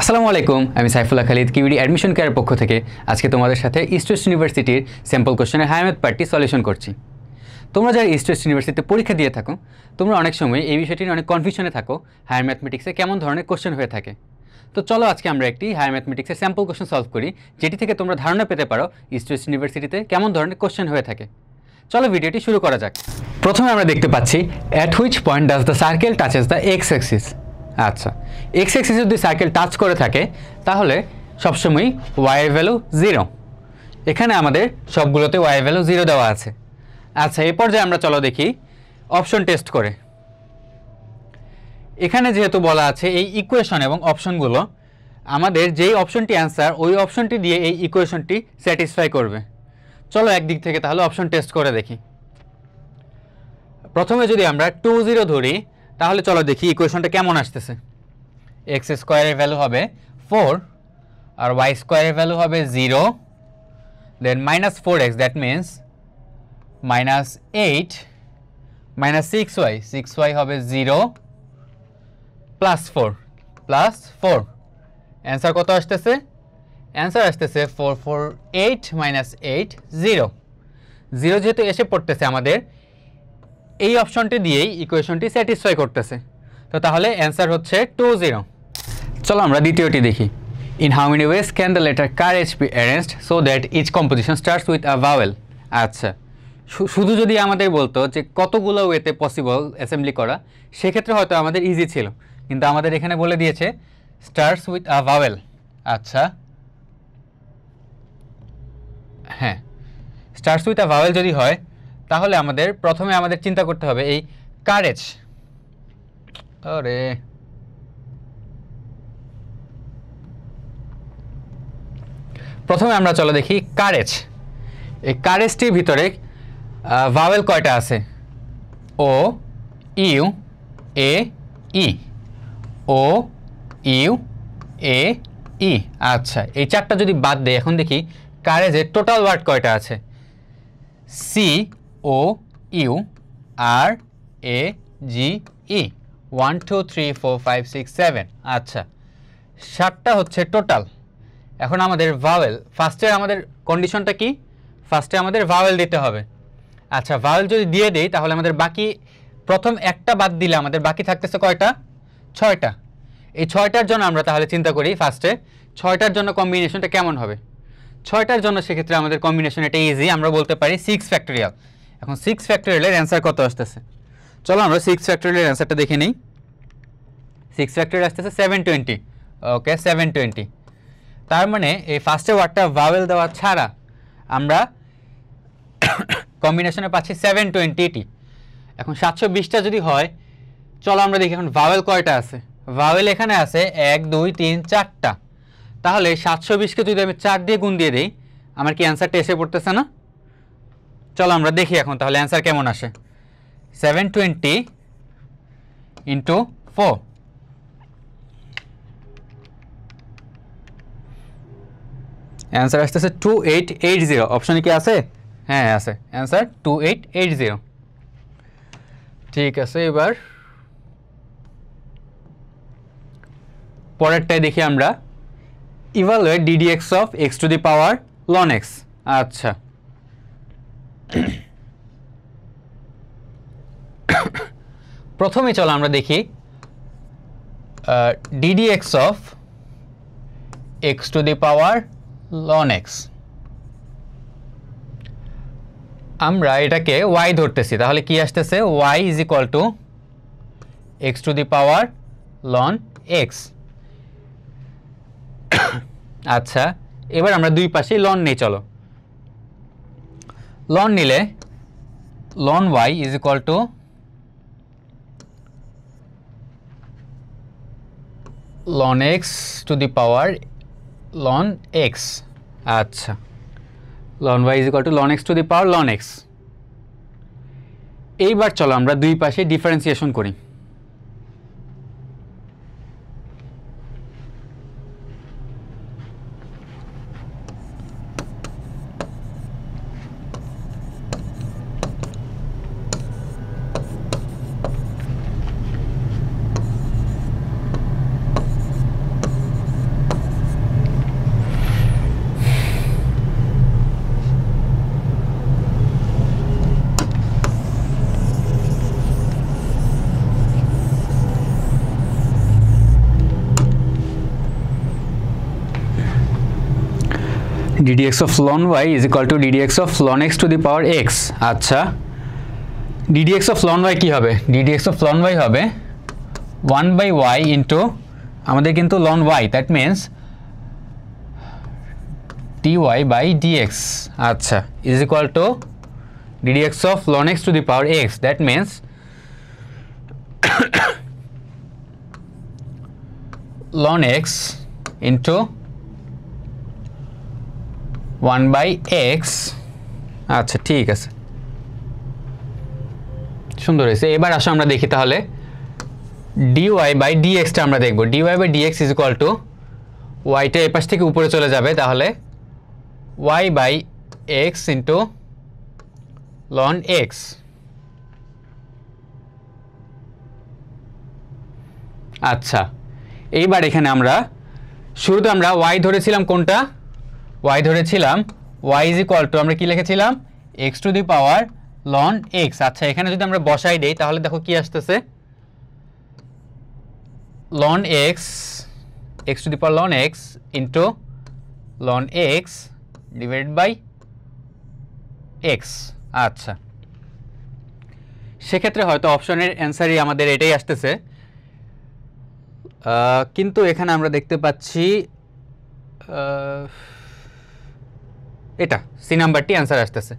আসসালামু আলাইকুম, আমি সাইফুল্লাহ খালিদ কিউডি অ্যাডমিশন কেয়ারের পক্ষ থেকে আজকে তোমাদের সাথে ইস্ট ওয়েস্ট ইউনিভার্সিটির স্যাম্পল কোশ্চেনের হায়ার ম্যাথ পার্টটি সলিউশন করছি। তোমরা যারা ইস্ট ওয়েস্ট ইউনিভার্সিটিতে পরীক্ষা দিয়ে থাকো, তোমরা অনেক সময় এই বিষয়টি নিয়ে অনেক কনফিউশনে থাকো, হায়ার ম্যাথমেটিক্সে কেমন ধরনের কোশ্চেন হয়ে থাকে। তো চলো আজকে আমরা একটি হায়ার ম্যাথমেটিক্সের স্যাম্পল কোশ্চেন সলভ করি, যেটি থেকে তোমরা ধারণা পেতে পারো ইস্ট ওয়েস্ট ইউনিভার্সিটিতে কেমন ধরনের কোশ্চেন হয়ে থাকে। চলো ভিডিওটি শুরু করা যাক। প্রথমে আমরা দেখতে পাচ্ছি at which point does the circle touches the x Axis. আচ্ছা, এক্স অ্যাক্সিসে যদি সার্কেল টাচ করে থাকে তাহলে সবসময়ই ওয়াই ভ্যালু 0। এখানে আমাদের সবগুলোতে ওয়াই ভ্যালু 0 দেওয়া আছে। আচ্ছা, এই পর্যায়ে আমরা চলো দেখি অপশন টেস্ট করে। এখানে যেহেতু বলা আছে এই ইকুয়েশন এবং অপশনগুলো আমাদের যেই অপশনটি অ্যান্সার ওই অপশনটি দিয়ে এই ইকুয়েশনটি স্যাটিসফাই করবে। চলো একদিক থেকে তাহলে অপশন টেস্ট করে দেখি। প্রথমে যদি আমরা 2 0 ধরি তাহলে চলো দেখি ইকুয়েশনটা কেমন আসতেছে। এক্স স্কোয়ারের ভ্যালু হবে 4 আর ওয়াই স্কোয়ারের ভ্যালু হবে 0, then minus 4x, that means minus 8 minus 6y হবে 0 প্লাস 4 অ্যান্সার কত আসতেছে? অ্যান্সার আসতেছে 4 4 8 মাইনাস 8 0 যেহেতু এসে পড়তেছে আমাদের এই অপশনটি দিয়েই ইকুয়েশনটি স্যাটিসফাই করতেছে। তো তাহলে অ্যান্সার হচ্ছে 2 0। চলো আমরা দ্বিতীয়টি দেখি। In how many ways can the letter courage be arranged so that each composition starts with a vowel. আচ্ছা, শুধু যদি আমাদের বলতো যে কতগুলো ওয়েতে পসিবল অ্যাসেম্বলি করা, সেক্ষেত্রে হয়তো আমাদের ইজি ছিল, কিন্তু আমাদের এখানে বলে দিয়েছে স্টার্টস উইথ আ ভাওয়েল। আচ্ছা, হ্যাঁ, স্টার্টস উইথ আ ভাওয়েল যদি হয় তাহলে প্রথমে আমাদের চিন্তা করতে হবে এই কারেজ। প্রথমে আমরা চলো দেখি কারেজ। এই কারেজটির ভিতরে ভাওয়েল কয়টা আছে? O U A E, O U A E. আচ্ছা, এই চারটা যদি বাদ দেয়, এখন দেখি কারেজের টোটাল ওয়ার্ড কয়টা আছে। C O U R A G E, 1 2 3 4 5 6 7। আচ্ছা, 7টা হচ্ছে টোটাল। এখন আমাদের ভাওয়েল, ফার্স্টে আমাদের কন্ডিশনটা কি? ফার্স্টে আমাদের ভাওয়েল দিতে হবে। আচ্ছা, ভাওয়েল যদি দিয়ে দেই তাহলে আমাদের বাকি, প্রথম একটা বাদ দিলে আমাদের বাকি থাকতেছে কয়টা? 6টা। এই 6টার জন্য আমরা তাহলে চিন্তা করি ফার্স্টে 6টার জন্য কম্বিনেশনটা কেমন হবে। 6টার জন্য সেক্ষেত্রে আমাদের কম্বিনেশন এটা ইজি, আমরা বলতে পারি 6 ফ্যাক্টোরিয়াল। এখন 6 ফ্যাক্টোরিয়ালের অ্যান্সার কত আসতেছে? চলো আমরা 6 ফ্যাক্টোরিয়ালের অ্যান্সারটা দেখে নিই। 6 ফ্যাক্টোরিয়াল আসতেছে 720। ওকে, 720। তার মানে এই ফার্স্টে ওয়ার্ডটা ভাওয়েল দেওয়া ছাড়া আমরা কম্বিনেশনে পাচ্ছি 720টি। এখন 720টা যদি হয়, চলো আমরা দেখি এখন ভাওয়েল কয়টা আছে। ভাওয়েল এখানে আছে 1 2 3 4টা। তাহলে 720কে যদি আমি 4 দিয়ে গুণ দিয়ে দিই, আমার কি অ্যান্সারটা এসে পড়তেছে না? চলো আমরা দেখি এখন তাহলে অ্যান্সার কেমন আসে। 720 ইন্টু 4, অ্যান্সার আসতেছে 2880। অপশনে কি আছে? হ্যাঁ আছে, অ্যান্সার 2880। ঠিক আছে, এবার পরেরটাই দেখি আমরা। Evaluate ddx of x to the power ln x. আচ্ছা, প্রথমে চলো আমরা দেখি ddx of x to the power ln x. আমরা এটাকে ওয়াই ধরতেছি, তাহলে কি আসতেছে? Y is equal to x to the power ln x. আচ্ছা, এবার আমরা দুই পাশে লন নেই। চলো, লন নিলে ln y is equal to ln x to the power ln x. আচ্ছা, ln y is equal to ln x to the power ln x. এইবার চলো আমরা দুই পাশে ডিফারেন্সিয়েশন করি। ddx of ln y is equal to ddx of ln x to the power x। আচ্ছা, ddx of ln y কি হবে? ddx of ln y হবে 1/y ইন্টু আমাদের কিন্তু ln y, that means dy by dx। আচ্ছা, is equal to ddx of ln x to the power x, that means ln x into 1/x। আচ্ছা, ঠিক আছে, সুন্দর হয়েছে। এবার আসো আমরা দেখি তাহলে dy by dx টা আমরা দেখব। dy by dx is equal to y টা এই পাশ থেকে উপরে চলে যাবে, তাহলে y by x into ln x। আচ্ছা, এইবার এখানে আমরা শুরুতে আমরা y ধরেছিলাম কোনটা? y ধরেছিলাম y is equal to আমরা কি লিখেছিলাম? x to the power ln x। আচ্ছা, এখানে যদি আমরা বসাই দেই তাহলে দেখো কি আসতেছে, ln x, x to the power ln x into ln x divided by x। আচ্ছা, সেক্ষেত্রে হয়তো অপশনের অ্যান্সারই আমাদের এটাই আসতেছে, কিন্তু এখানে আমরা দেখতে পাচ্ছি এটা সি নাম্বারটি অ্যান্সার আসতেছে,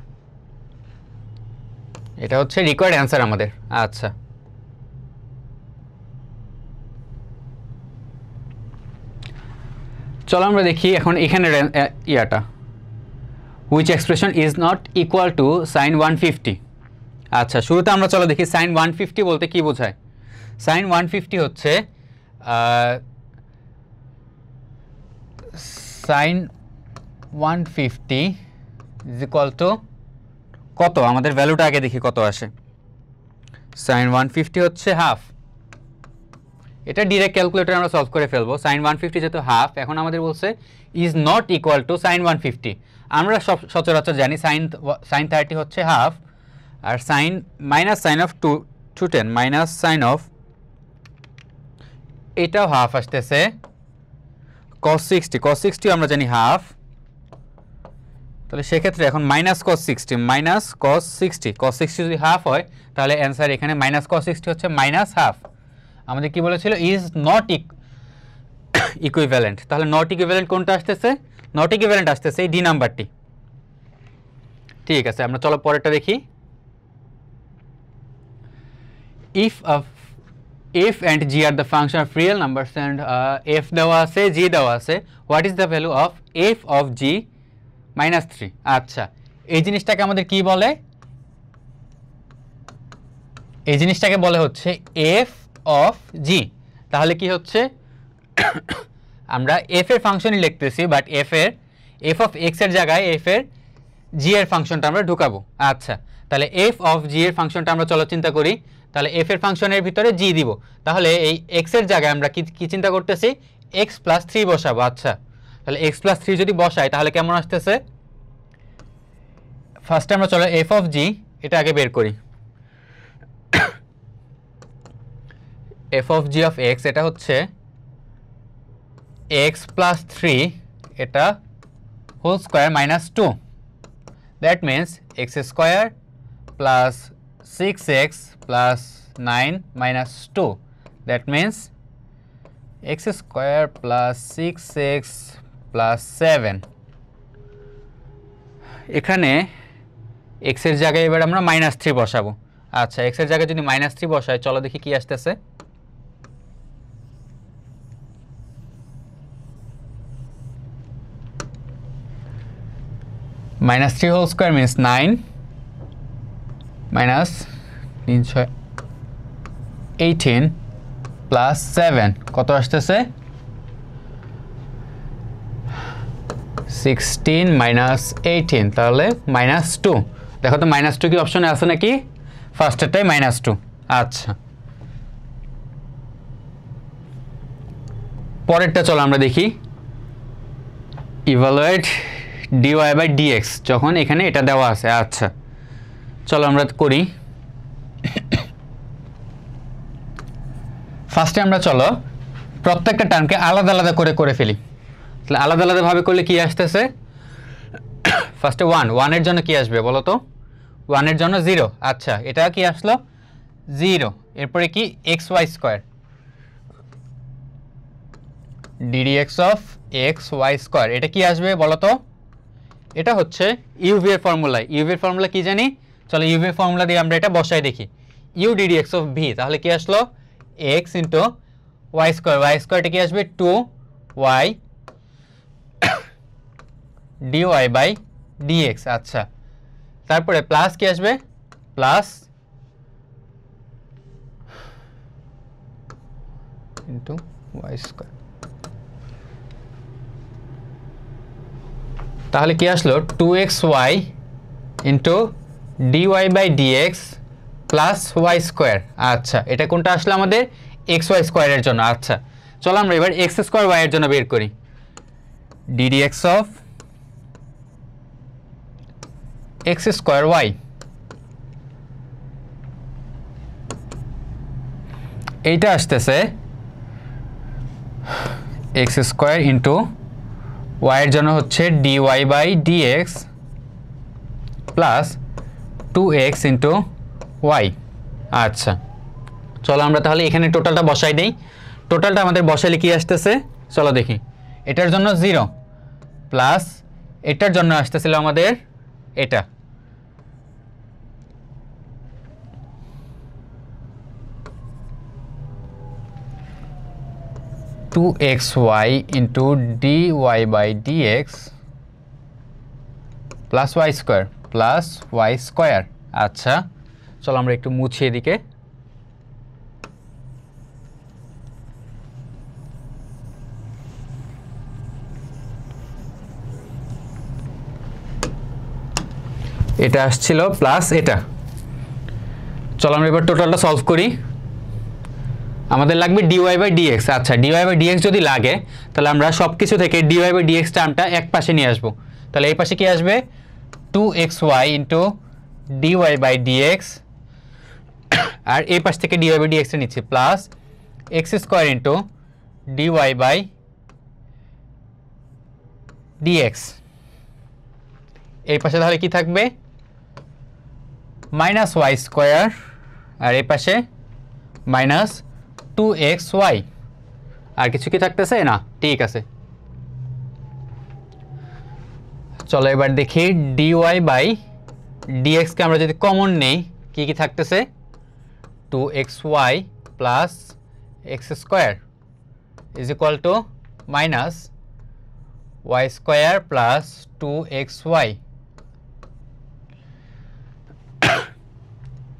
এটা হচ্ছে রিকোয়ার্ড অ্যান্সার আমাদের। আচ্ছা, চলো আমরা দেখি এখন এখানে ইয়াটা, which expression is not equal to sin 150। আচ্ছা, শুরুতে আমরা চলো দেখি sin 150 বলতে কি বোঝায়। sin 150 হচ্ছে sin 150 is equal to কত? আমাদের ভ্যালুটা আগে দেখি কত আসে। sin 150 হচ্ছে হাফ, এটা ডিরেক্ট ক্যালকুলেটর আমরা সলভ করে ফেলবো। sin 150 যেহেতু হাফ, এখন আমাদের বলছে is not equal to sin 150। আমরা সচরাচর জানি sin 30 হচ্ছে হাফ, আর sin minus sine of 210 minus sine of এটাও হাফ আসতেছে cos 60, cos 60 আমরা জানি হাফ, তাহলে সেক্ষেত্রে এখন minus cos 60 minus cos 60, cos 60 যদি হাফ হয় তাহলে অ্যান্সার এখানে মাইনাস cos 60 হচ্ছে মাইনাস হাফ। আমাদের কি বলেছিল? ইজ নট ইকুইভ্যালেন্ট, তাহলে নট ইকুইভ্যালেন্ট কোনটা আসতেছে? নট ইকুইভ্যালেন্ট আসতেছে এই ডি নাম্বারটি। ঠিক আছে, আমরা চলো পরেরটা দেখি। if and g are the function of real numbers and f দেওয়া আছে, g দেওয়া আছে, what is the value of f of g minus 3? আচ্ছা, এই জিনিসটাকে আমাদের কি বলে? এই জিনিসটাকে বলে হচ্ছে f of g। তাহলে কি হচ্ছে, আমরা f এর ফাংশনই লিখতেছি, বাট f of x এর জায়গায় f এর g এর ফাংশনটা আমরা ঢুকাবো। আচ্ছা, তাহলে f of g এর ফাংশনটা আমরা চলো চিন্তা করি, তাহলে f এর ফাংশনের ভিতরে g দিব, তাহলে এই x এর জায়গায় আমরা কি চিন্তা করতেছি? x প্লাস 3 বসাবো। আচ্ছা, তাহলে x প্লাস 3 যদি বসাই তাহলে কেমন আসতেছে? ফার্স্টে আমরা চলো f of g এটা আগে বের করি। f of g of x এটা হচ্ছে x প্লাস 3 এটা whole square minus 2, that means x square plus 6x plus 9 minus 2, that means x square plus 6x plus 7। এখানে x এর জায়গায় এবার আমরা মাইনাস 3 বসাবো। আচ্ছা, x এর জায়গায় যদি মাইনাস 3 বসাই, চলো দেখি কি আসতেছে। minus 3 whole square means 9 minus 18 plus 7 কত আসতেছে? 16 minus 18, তাহলে minus 2। দেখো তো minus 2 কি অপশনে আছে নাকি? ফার্স্টেরটাই minus 2। আচ্ছা, পরেরটা চলো আমরা দেখি। ইভালুয়েট dy by dx, যখন এখানে এটা দেওয়া আছে। আচ্ছা, চলো আমরা করি। ফার্স্টে আমরা চলো প্রত্যেকটা টার্মকে আলাদা আলাদা করে ফেলি। তাহলে আলাদা আলাদাভাবে করলে কি আসতেছে? ফার্স্টে 1 এর জন্য কি আসবে বলো তো? 1 এর জন্য 0। আচ্ছা, এটা কি আসলো 0। এরপরে কি xy² ddx অফ xy², এটা কি আসবে বলো তো? এটা হচ্ছে ইউভি এর ফর্মুলা। ইউভি এর ফর্মুলা কি জানি? চলো ইউভি এর ফর্মুলা দিয়ে আমরা এটা বসাই দেখি। ইউ ddx অফ ভি, তাহলে কি আসলো x ইন্টু y² এটা কি আসবে 2y dy বাই dx। আচ্ছা, তারপরে প্লাস কি আসবে? প্লাস ইন্টু y², তাহলে কি আসলো 2xy into dy by dx plus y²। আচ্ছা, এটা কোনটা আসলো আমাদের? xy² এর জন্য। আচ্ছা, চলো আমরা এবার x² y এর জন্য বের করি। ddx অফ x² y, এইটা আসতেছে x² ইন্টু y এর জন্য হচ্ছে dy by dx plus 2x into y। আচ্ছা, চলো আমরা তাহলে এখানে টোটালটা বসাই দেই। টোটালটা আমাদের বসাইলে কি আসতেছে চলো দেখি। এটার জন্য 0 প্লাস এটার জন্য আসতেছিল আমাদের এটা, two x y into dy by dx plus y²। আচ্ছা, চলো আমরা একটু মুছি এদিকে। এটা আসছিল প্লাস এটা। চলো আমরা এবার টোটালটা সলভ করি। আমাদের লাগবে dy বাই dx। আচ্ছা, dy বাই dx যদি লাগে তাহলে আমরা সব কিছু থেকে dy বাই dx টার্মটা এক পাশে নিয়ে আসবো। তাহলে এই পাশে কি আসবে 2xy into dy by dx, আর এই পাশ থেকে dy বাই dx নিচ্ছি plus x² into dy by dx। এই পাশে তাহলে কি থাকবে? মাইনাস y², আর এই পাশে মাইনাস 2xy। আর কিছু কি থাকতেছে না? ঠিক আছে, চলো এবার দেখি dy বাই dx কে আমরা যদি কমন নেই কি কি থাকতেছে? 2xy plus x² is equal to minus y² plus 2xy।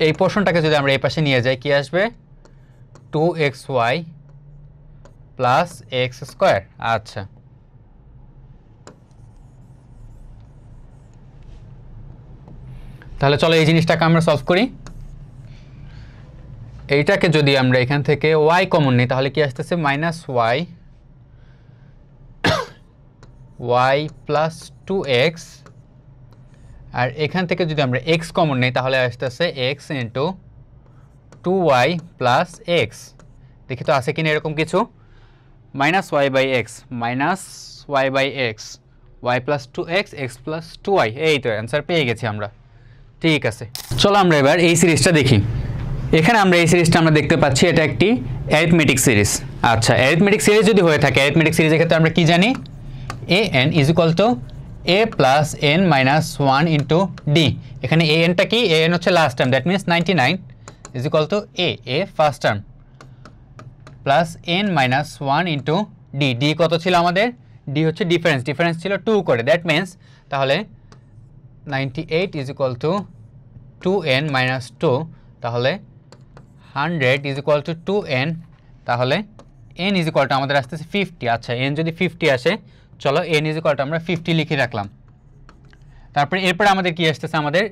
এই পোর্শনটাকে যদি আমরা এই পাশে নিয়ে যাই কি আসবে? 2xy plus x²। আচ্ছা, তাহলে চলো এই জিনিসটাকে আমরা সলভ করি। এইটাকে যদি আমরা এখান থেকে y কমন নিই তাহলে কি আসতেছে? মাইনাস y প্লাস 2x, আর এখান থেকে যদি আমরা x কমন নিই তাহলে আসতেছে x into 2y plus x। দেখি তো আছে কিনা এরকম কিছু। Minus y by x, minus y by x, y plus 2x, x plus 2y। এই তো অ্যান্সার পেয়ে গেছি আমরা। ঠিক আছে, চলো আমরা এবার এই সিরিজটা দেখি। এখানে আমরা এই সিরিজটা আমরা দেখতে পাচ্ছি এটা একটি অ্যারিথমেটিক সিরিজ। আচ্ছা, অ্যারিথমেটিক সিরিজ যদি হয়ে থাকে, অ্যারিথমেটিক সিরিজের ক্ষেত্রে আমরা কি জানি? an is equal two a plus n minus 1 into D. এখানে anটা কি? an হচ্ছে last term, that means 99 is equal two a first term plus n minus 1 into D. D কত ছিল আমাদের? ডি হচ্ছে ডিফারেন্স, ডিফারেন্স ছিল 2 করে, দ্যাট মিনস তাহলে 98 is equal two 2n minus 2, তাহলে 100 ইজ ইকুয়াল টু 2n, তাহলে n ইজ ইকুয়াল টু আমাদের আসতেছে 50। আচ্ছা, n যদি 50 আসে, চলো n ইজ ইকুয়াল টু আমরা 50 লিখে রাখলাম। তারপরে এরপরে আমাদের কি আসতেছে? আমাদের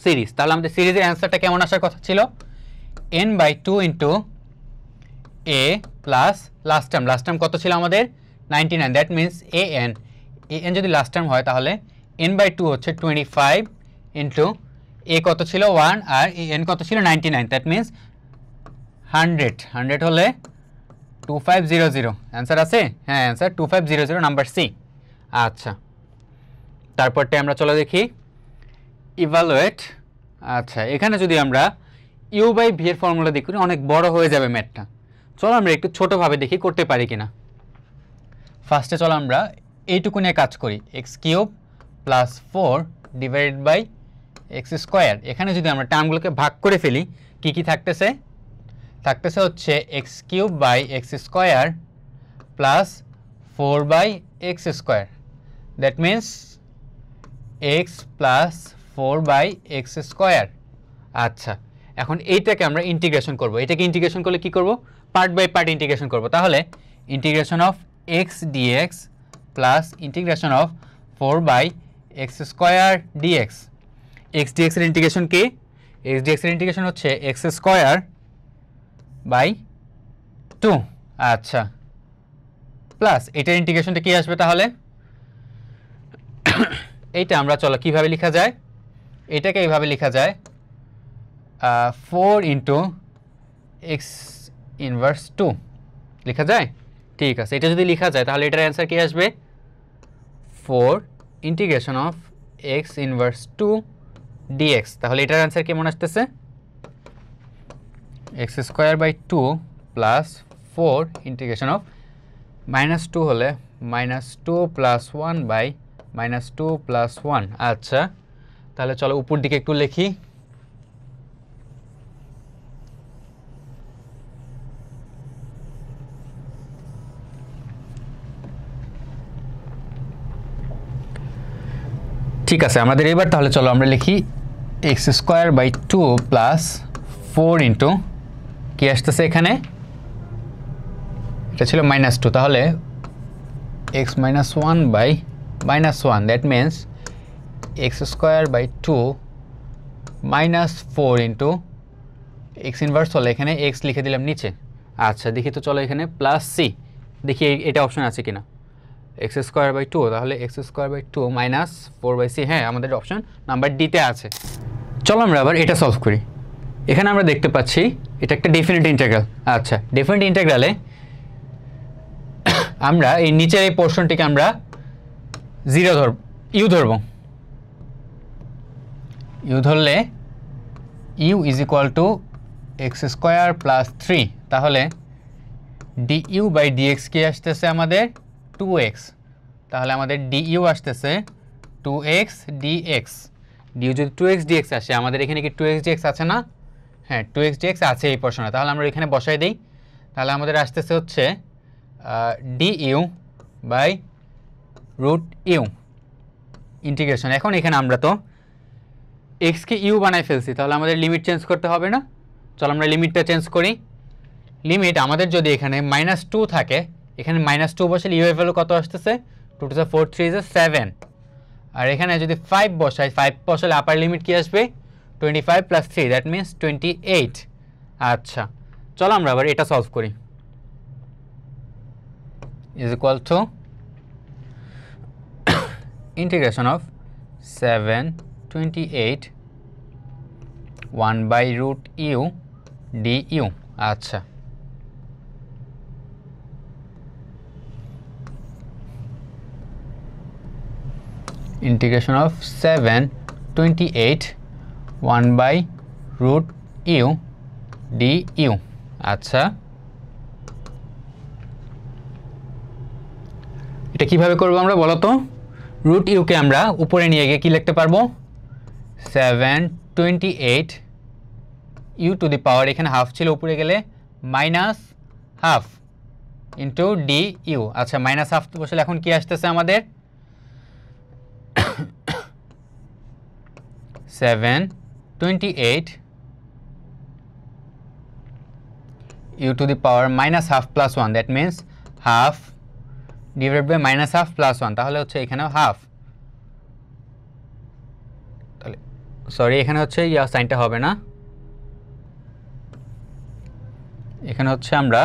সিরিজ। তাহলে আমাদের সিরিজের অ্যান্সারটা কেমন আসার কথা ছিল? n by 2 into a plus last term কত ছিল আমাদের? 99, দ্যাট মিনস an যদি লাস্ট টার্ম হয় তাহলে n বাই 2 হচ্ছে 25 ইন্টু a কত ছিল 1 আর n কত ছিল 99, দ্যাট মিনস 100 হলে 2500 অ্যান্সার আছে? হ্যাঁ, অ্যান্সার 2500, নাম্বার সি। আচ্ছা, তারপরটা আমরা চলো দেখি ইভালুয়েট। আচ্ছা, এখানে যদি আমরা ইউ বাই ভি এর ফর্মুলা দেখি অনেক বড় হয়ে যাবে ম্যাথটা। চলো আমরা একটু ছোটোভাবে দেখি করতে পারি কিনা। ফার্স্টে চলো আমরা এইটুকু নিয়ে কাজ করি, x cube plus 4 divided by x square. এখানে যদি আমরা টার্মগুলোকে ভাগ করে ফেলি কি কি থাকতেছে? থাকতেছে হচ্ছে x cube by x square plus 4 by x square, that means x plus 4 by x square. আচ্ছা, এখন এইটাকে আমরা ইন্টিগ্রেশন করব। এটাকে ইন্টিগ্রেশন করলে কি করব? পার্ট বাই পার্ট ইন্টিগ্রেশন করব। তাহলে integration of x dx plus integration of 4 by x square dx. X dx এর ইন্টিগ্রেশন কি? এক্স ডিএক্স এর ইন্টিগ্রেশন হচ্ছে এক্স স্কোয়ার বাই 2। আচ্ছা, প্লাস এটার ইন্টিগ্রেশনটা কি আসবে তাহলে? এইটা আমরা চলো কিভাবে লেখা যায়, এটাকে এইভাবে লেখা যায় 4 ইন্টু এক্স ইনভার্স 2 লেখা যায়। ঠিক আছে, এটা যদি লেখা যায় তাহলে এটার অ্যান্সার কি আসবে? 4 integration of x inverse 2 dx. তাহলে এটার অ্যান্সার কেমন আসতেছে? X square by 2 plus 4 integration of -2 হলে -2 প্লাস 1 বাই -2 প্লাস 1। আচ্ছা, তাহলে চলো উপর দিকে একটু লিখি। ঠিক আছে, আমাদের এবার তাহলে চলো আমরা লিখি x square by 2 plus 4 into কি আসতেছে এখানে? এটা ছিল -2, তাহলে x minus 1 by -1, that means x square by 2 minus 4 into x inverse হলে এখানে এক্স লিখে দিলাম নিচে। আচ্ছা, দেখি তো চলো এখানে প্লাস সি, দেখি এটা অপশন আছে কিনা। এক্স স্কোয়ার বাই 2, তাহলে x square by 2 minus 4 by C. হ্যাঁ, আমাদের অপশন নাম্বার ডিতে আছে। চলো আমরা আবার এটা সলভ করি। এখানে আমরা দেখতে পাচ্ছি এটা একটা ডেফিনিট ইন্টিগ্রাল। আচ্ছা, ডেফিনিট ইন্টিগ্রালে আমরা এই নিচের এই পোর্শনটিকে আমরা ইউ ধরব। ইউ ধরলে u is equal to x square plus 3, তাহলে ডি ইউ বাই ডিএক্স কি আসতেছে আমাদের? 2x। তাহলে আমাদের ডি ইউ আসতেছে 2x dx। ডিউ যদি 2x dx আসে, আমাদের এখানে কি 2x dx আছে না? হ্যাঁ, 2x dx আছে এই পোর্শনে। তাহলে আমরা এখানে বসাই দিই। তাহলে আমাদের আসতেছে হচ্ছে d u by root u integration. এখন এখানে আমরা তো এক্সকে ইউ বানাই ফেলছি, তাহলে আমাদের লিমিট চেঞ্জ করতে হবে না? চলো আমরা লিমিটটা চেঞ্জ করি। লিমিট আমাদের যদি এখানে -2 থাকে, এখানে -2 বসালে ইউ এর ভ্যালু কত আসতেছে? 2 to the 4 3 is 7। আর এখানে যদি 5 বসাই, 5 বসালে আপার লিমিট কি আসবে? 25 প্লাস 3, দ্যাট মিন্স 28। আচ্ছা, চলো আমরা আবার এটা সলভ করি। Is equal to integration of 7 28 1 by root u d u. আচ্ছা, integration of 7 28 1 by root u d u. আচ্ছা, এটা কিভাবে করবো আমরা বলো তো? রুট ইউকে আমরা উপরে নিয়ে গিয়ে কি লিখতে পারবো? 728 ইউ টু দি পাওয়ার, এখানে হাফ ছিল উপরে গেলে minus half into d u. আচ্ছা, মাইনাস হাফ বসলে এখন কি আসতেছে আমাদের? 728 u to the power minus half plus 1, that means half divide by minus half plus 1। তাহলে হচ্ছে এখানেও হাফ। তাহলে সরি, এখানে হচ্ছে ইয়া সাইনটা হবে না, এখানে হচ্ছে আমরা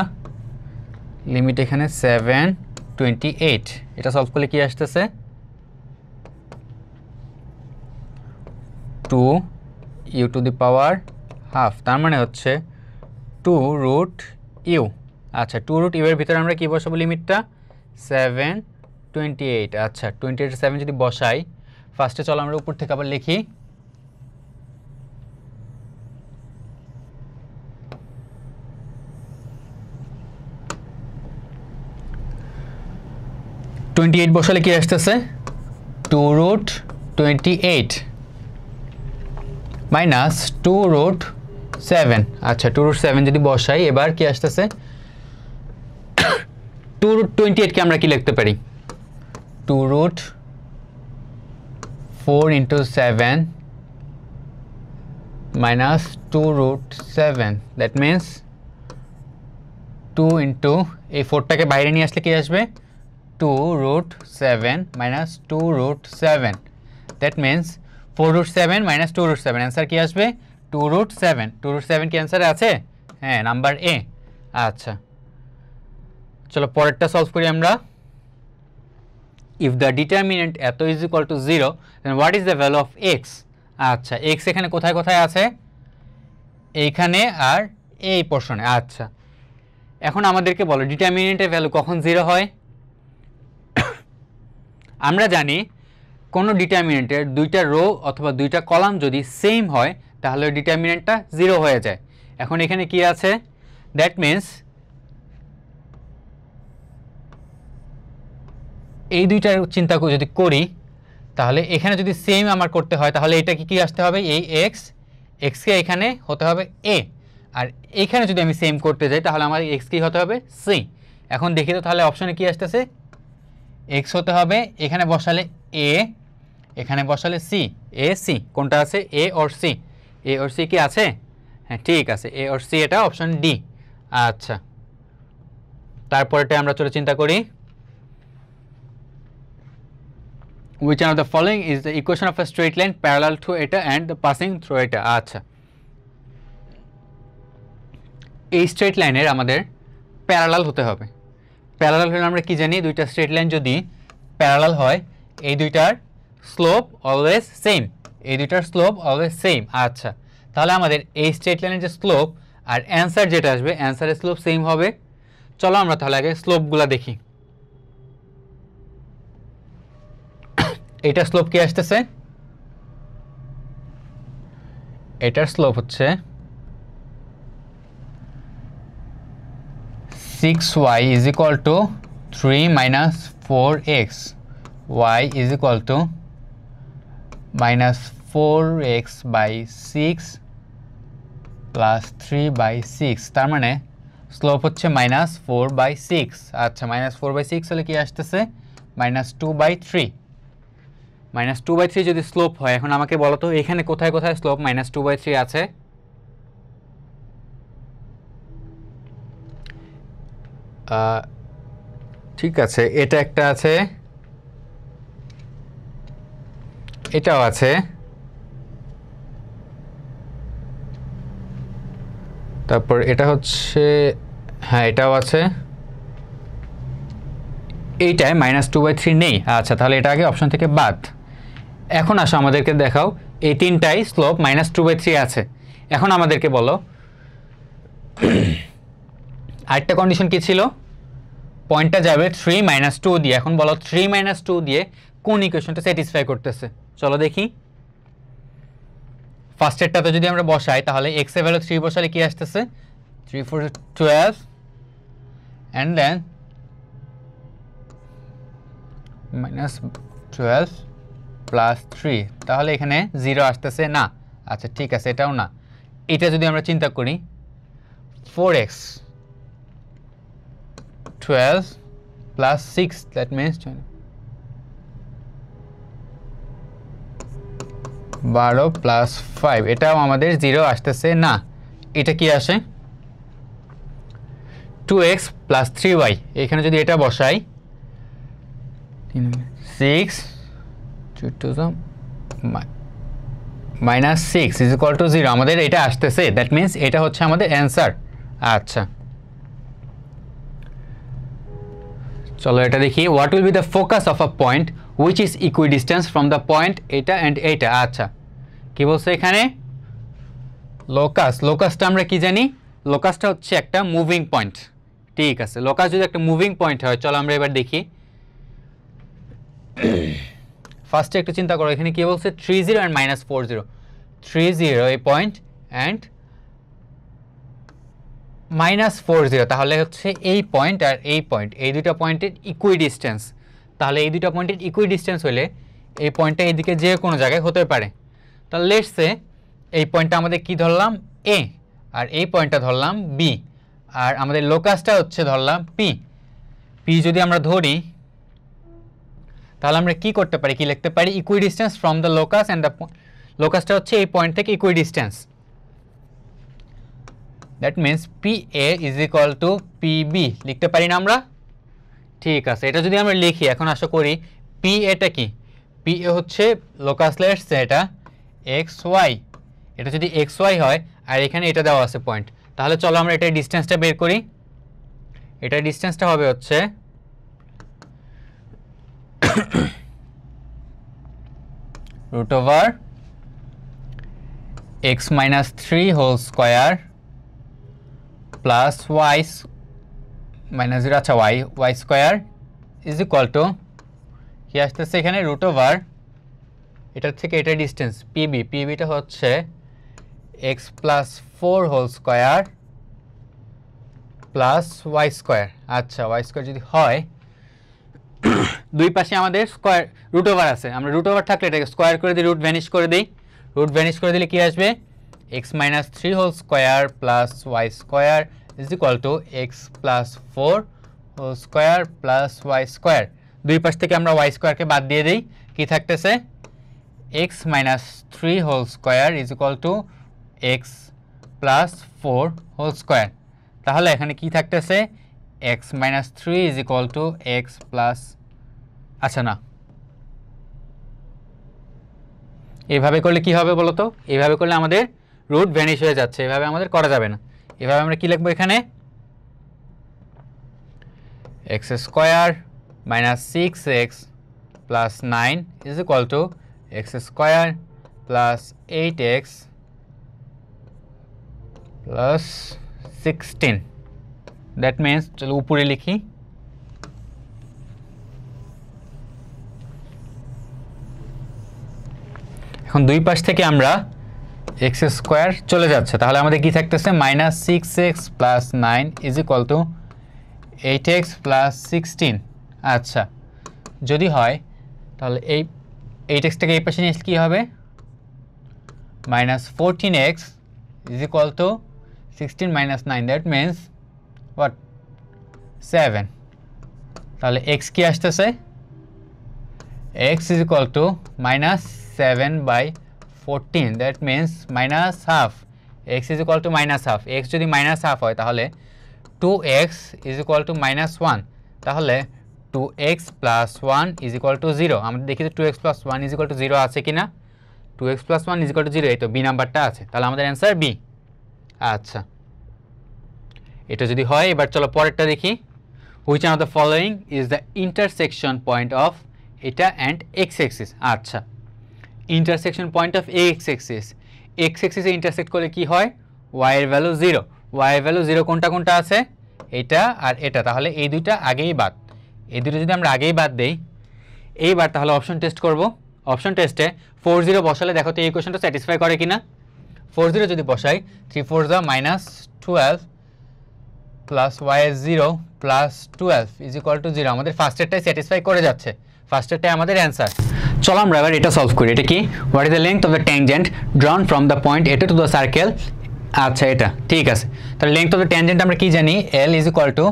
লিমিট এখানে 728, এটা সলভ করলে কি আসতেছে? 2 u to the power half, তার মানে হচ্ছে 2 রুট ইউ আচ্ছা 2 রুট ইউ এর ভিতরে আমরা কি বসাবো লিমিটটা 728 আচ্ছা 28 7 যদি বসাই ফার্স্টে চলো আমরা উপর থেকে আবার লিখি 28 বসালে কি আসতেছে 2 রুট 28 মাইনাস 2 রুট 7 আচ্ছা 2 রুট 7 যদি বসাই এবার কি আসতেছে 2 রুট 28 কে আমরা কি লিখতে পারি 2 root 4 into 7 minus 2 root 7 that means 2 into এই 4টাকে বাইরে নিয়ে আসলে কি আসবে 2 root 7 minus 2 root 7 that means 4 root 7 minus 2 root 7 answer কি আসবে 2 root 7 2 root 7 কি आंसर আছে হ্যাঁ নাম্বার এ আচ্ছা চলো পরেরটা সলভ করি আমরা if the determinant এত is equal to 0 then what is the value of x আচ্ছা x এখানে কোথায় কোথায় আছে এইখানে আর এই পোরশনে আচ্ছা এখন আমাদেরকে বলো ডিটারমিনেন্টের ভ্যালু কখন 0 হয় আমরা জানি কোন ডিটারমিনেন্টের দুইটা রো অথবা দুইটা কলাম যদি সেম হয় তাহলে ডিটারমিনেন্টটা 0 হয়ে যায় এখন এখানে কি আছে দ্যাট মিন্স এই দুইটার চিন্তা যদি করি তাহলে এখানে যদি সেম আমার করতে হয় তাহলে এটা কি আসতে হবে এই x কে এখানে হতে হবে a আর এখানে যদি আমি সেম করতে যাই তাহলে আমার x কি হতে হবে c এখন দেখি তো তাহলে অপশনে কি আসতেছে x হতে হবে এখানে বসালে a এখানে বসালে c a c কোনটা আছে a or c কি আছে হ্যাঁ ঠিক আছে a or c এটা অপশন ডি আচ্ছা তারপরটা আমরা চলে চিন্তা করি which one of the following is the equation of a straight line parallel to এটা and the passing through এটা আচ্ছা এই স্ট্রেট লাইনের আমাদের প্যারালাল হতে হবে প্যারালাল হলে আমরা কি জানি দুইটা স্ট্রেট লাইন যদি প্যারালাল হয় এই দুইটার স্লোপ অলওয়েজ সেম এই দুইটার স্লোপ অলওয়েজ সেম আচ্ছা তাহলে আমাদের এই স্ট্রেট লাইনের যে স্লোপ আর অ্যানসার যেটা আসবে অ্যানসারের স্লোপ সেম হবে চলো আমরা তাহলে আগে স্লোপগুলো দেখি এটা স্লোপ কি আসতেছে এটার স্লোপ হচ্ছে 6y is equal to 3 minus 4x y is equal to minus 4x by 6 plus 3 by 6 তার মানে স্লোপ হচ্ছে minus 4 by 6 আচ্ছা minus 4 by 6 হলে কি আসতেছে minus 2 by 3 minus 2 by 3 যদি স্লোপ হয় এখন আমাকে বলো তো এখানে কোথায় কোথায় স্লোপ minus 2 by 3 আছে ঠিক আছে এটা একটা আছে এটাও আছে তারপর এটা হচ্ছে হ্যাঁ এটাও আছে এইটায় -2/3 নেই আচ্ছা তাহলে এটা আগে অপশন থেকে বাদ এখন আসো আমাদেরকে দেখাও এই তিনটাই স্লোপ -2/3 আছে এখন আমাদেরকে বলো আরেকটা কন্ডিশন কি ছিল পয়েন্টটা যাবে 3 - 2 দিয়ে এখন বলো 3 - 2 দিয়ে কোন ইকুয়েশনটা স্যাটিসফাই করতেছে চলো দেখি ফার্স্টেরটাতে যদি আমরা বসাই তাহলে x এর ভ্যালু 3 বসালে কি আসতেছে 3 4 12 and then -12 plus 3 তাহলে এখানে 0 আসতেছে না আচ্ছা ঠিক আছে এটাও না এটা যদি আমরা চিন্তা করি 4x 12 plus 6 that means 12 plus 5 এটাও আমাদের 0 আসতেছে না এটা কি আসে 2x plus 3y এখানে যদি এটা বসাই 6 minus 6 is equal to 0 আমাদের এটা আসতেছে that means এটা হচ্ছে আমাদের অ্যানসার আচ্ছা চলো এটা দেখি what will be the focus of a point which is equidistant from the point এটা and এটা আচ্ছা কি বলছে এখানে লোকাসটা আমরা কি জানি লোকাসটা হচ্ছে একটা মুভিং পয়েন্ট ঠিক আছে, লোকাস যদি একটা মুভিং পয়েন্ট হয়, চলো আমরা এবার দেখি। ফার্স্টে একটু চিন্তা করো, এখানে কি বলছে 30 অ্যান্ড -40, 30 এই পয়েন্ট অ্যান্ড -40, তাহলে হচ্ছে এই পয়েন্ট আর এই পয়েন্ট, এই দুটো পয়েন্টের ইকুইডিস্টেন্স। তাহলে এই দুটো পয়েন্টের ইকুইডিস্টেন্স হলে এই পয়েন্টটা এইদিকে যে কোনো জায়গায় হতে পারে। তাহলে লেটস সে এই পয়েন্টটা আমাদের কি ধরলাম এ, আর এই পয়েন্টটা ধরলাম বি, আর আমাদের লোকাসটা হচ্ছে ধরলাম পি। পি যদি আমরা ধরি তাহলে আমরা কি করতে পারি, কি লিখতে পারি, equidistance from the locus and the লোকাসটা হচ্ছে এই পয়েন্ট থেকে equidistance. That means P A is equal to P B লিখতে পারি না আমরা? ঠিক আছে, এটা যদি আমরা লিখি এখন আশা করি পি এটা কি, পি এ হচ্ছে লোকাস, লেটস সে এটা এক্স ওয়াই, এটা যদি এক্স ওয়াই হয় আর এখানে এটা দেওয়া আছে পয়েন্ট, তাহলে চলো আমরা এটার ডিস্টেন্সটা বের করি। এটার ডিস্টেন্সটা হবে হচ্ছে √(x - 3) whole square plus y -0, আচ্ছা y square is equal to কি আসতেছে এখানে এটার থেকে এটার ডিস্টেন্স পিবি, পিবিটা হচ্ছে x + 4 whole square plus y square. আচ্ছা, y স্কোয়ার যদি হয়, দুই পাশে আমাদের স্কোয়ার √(, আছে, আমরা √(, থাকলে এটাকে স্কোয়ার করে দিই, রুট ভ্যানিশ করে দিই। রুট ভ্যানিশ করে দিলে কি আসবে, x - 3 whole square plus y square is equal to x + 4 whole square plus y square. দুই পাশ থেকে আমরা y স্কোয়ারকে বাদ দিয়ে দিই, কি থাকতেছে x - 3 whole square is equal to x + 4 whole square. তাহলে এখানে কি থাকতেছে x - 3 is equal to x plus, আচ্ছা না, এইভাবে করলে কি হবে বলো তো, এইভাবে করলে আমাদের রুট ভ্যানিশ হয়ে যাচ্ছে, এভাবে আমাদের করা যাবে না। এভাবে আমরা কি লিখবো এখানে, x square - 6x plus 9 is equal to x square plus 8x plus 16। That means, চলো উপরে লিখি, এখন দুই পাশ থেকে আমরা x স্কোয়ার চলে যাচ্ছে, তাহলে আমাদের কি থাকতেছে -6x plus 9 is equal two 8x plus 16। আচ্ছা, যদি হয় তাহলে এই 8xটাকে এই পাশে নিয়ে কী হবে, -14x is equal two 16 - 9, that means what 7। তাহলে x কি আসতেছে, x is equal two -7/14, that means -half, x is equal two -half। x যদি -half হয় তাহলে 2x ইজ ইকুয়াল টু -1, তাহলে 2x + 1 ইজ ইকুয়াল টু 0। আমরা দেখি যে 2x + 1 ইজ ইকুয়াল টু 0 আছে কিনা, 2x + 1 ইজ ইকুয়াল টু 0, এই তো বি নাম্বারটা আছে, তাহলে আমাদের অ্যান্সার বি। আচ্ছা, এটা যদি হয়, এবার চলো পরেরটা দেখি। Which one of the following is the intersection point of এটা অ্যান্ড এক্স এক্সিস। আচ্ছা, intersection point of x axis, x এক্সিসে ইন্টারসেক্ট করলে কি হয়, ওয়াই এর ভ্যালু 0, ওয়াই এর ভ্যালু 0 কোনটা কোনটা আছে, এটা আর এটা, তাহলে এই দুইটা আগেই বাদ, এই দুটো যদি আমরা আগেই বাদ দেই, এইবার তাহলে অপশন টেস্ট করব। অপশন টেস্টে 40 বসালে দেখো তো এই কোয়েশনটা স্যাটিসফাই করে কিনা। 40 যদি বসাই, 3 4 -12 plus y 0 plus 12 is equal to 0, আমাদের ফার্স্টেরটাই স্যাটিসফাই করে যাচ্ছে, ফার্স্টেরটাই আমাদের অ্যান্সার। চলো আমরা এবার এটা সলভ করি। এটা কি, what is the length of the tangent ড্রন from the point এটা টু দ্য সার্কেল। আচ্ছা, এটা ঠিক আছে, তাহলে লেংথ অফ দ্য ট্যানজেন্ট আমরা কি জানি, এল is equal two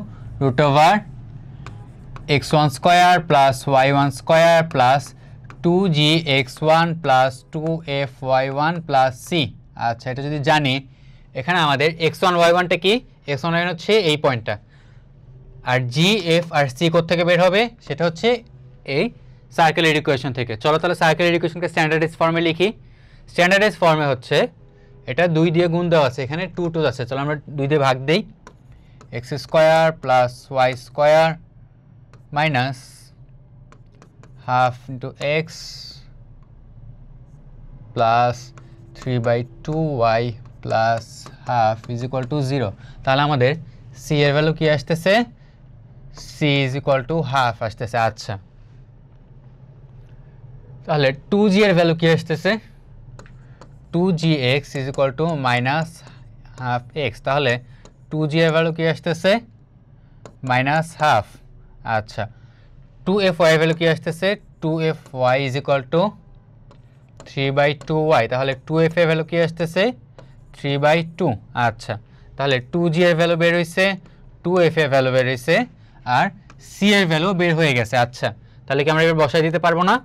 √(x1 square plus y1 square plus 2gx1 plus 2fy1 plus c। আচ্ছা, এটা যদি জানি, এখানে আমাদের x1 y1টা কি, x1 y1 হচ্ছে এই পয়েন্টটা, আর জি এফ আর সি কোত্থেকে বের হবে, সেটা হচ্ছে এই সার্কেলের ইকুয়েশন থেকে। চলো তাহলে সার্কেলের ইকুয়েশনকে স্ট্যান্ডার্ডাইজ ফর্মে লিখি। স্ট্যান্ডার্ডাইজ ফর্মে হচ্ছে এটা 2 দিয়ে গুণ দেওয়া আছে, এখানে 2 2 আছে, চলো আমরা 2 দিয়ে ভাগ দেই, x square plus y square minus half into x plus 3/2y plus half is equal to 0। তাহলে আমাদের সি এর ভ্যালু কি আসতেছে c is equal to half আসতেছে। আচ্ছা তাহলে 2g এর ভ্যালু কি আসতেছে 2gx is equal to minus half x. তাহলে 2g এর ভ্যালু কি আসতেছে মাইনাস হাফ। আচ্ছা 2fy এর ভ্যালু কি আসতেছে 2fy is equal two 3/2y। তাহলে 2f এর ভ্যালু কি আসতেছে 3/2। আচ্ছা তাহলে 2g এর ভ্যালু বের হয়েছে 2f এর ভ্যালু বের হয়েছে আর c এর ভ্যালু বের হয়ে গেছে। আচ্ছা তাহলে কি আমরা এবার বসাই দিতে পারবো না?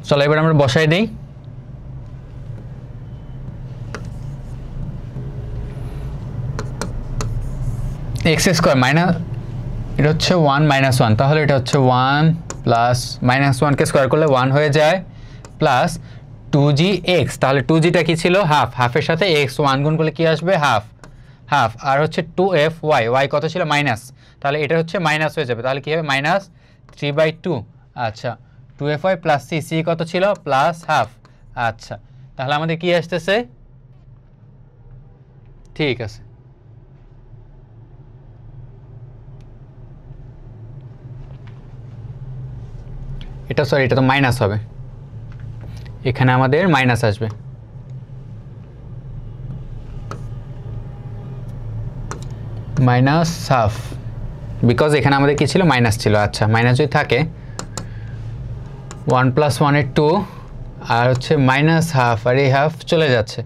চলো এবার আমরা বসাই দিই। এক্স স্কোয়ার মাইনাস এটা হচ্ছে 1 - 1 তাহলে এটা হচ্ছে 1 প্লাস -1কে স্কোয়ার করলে 1 হয়ে যায় প্লাস 2gx। তাহলে 2gটা কি ছিল হাফ, হাফের সাথে x 1 গুণ করলে কি আসবে হাফ হাফ। আর হচ্ছে 2fy y কত ছিল মাইনাস, তাহলে এটা হচ্ছে মাইনাস হয়ে যাবে। তাহলে কি হবে মাইনাস 3/2। আচ্ছা 2fy প্লাস c, c কত ছিল প্লাস হাফ। আচ্ছা তাহলে আমাদের কি আসতেছে ঠিক আছে এটা সরি এটা তো মাইনাস হবে, এখানে আমাদের মাইনাস আসবে। মাইনাস হাফ বিকজ এখানে আমাদের কি ছিল মাইনাস ছিল। আচ্ছা মাইনাস যদি থাকে 1 + 1 এর 2 আর হচ্ছে মাইনাস হাফ আর এই হাফ চলে যাচ্ছে।